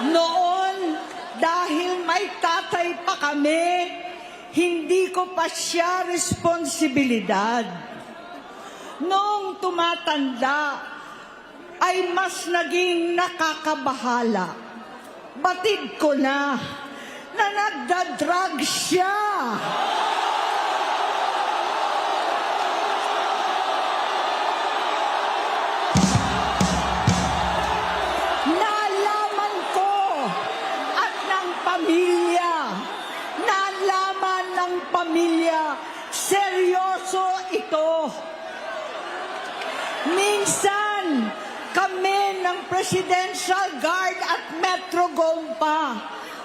Noon, dahil may tatay pa kami, hindi ko pa siya responsibilidad. Noong tumatanda, ay mas naging nakakabahala. Batid ko na nagda-drug siya. Nalaman ko at ng pamilya, nalaman ng pamilya, seryoso ito. Minsan, kami ng Presidential Guard at Metro Gompa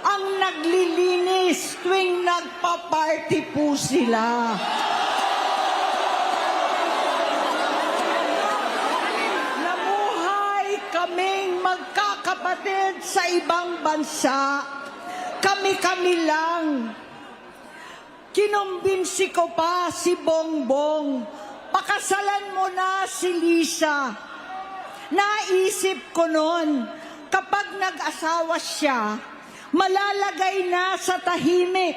ang naglilinis tuwing nagpa-party po sila. Namuhay kaming magkakapatid sa ibang bansa. Kami-kami lang. Kinumbinsi ko pa si Bongbong, pakasalan mo na si Lisa. Naisip ko noon, kapag nag-asawa siya, malalagay na sa tahimik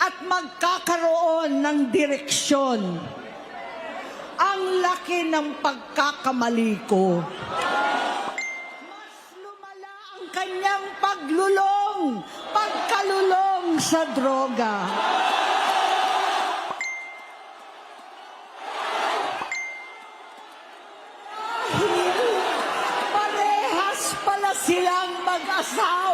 at magkakaroon ng direksyon. Ang laki ng pagkakamali ko. Mas lumala ang kanyang pagkalulong sa droga. Parehas pala silang mag-asawa.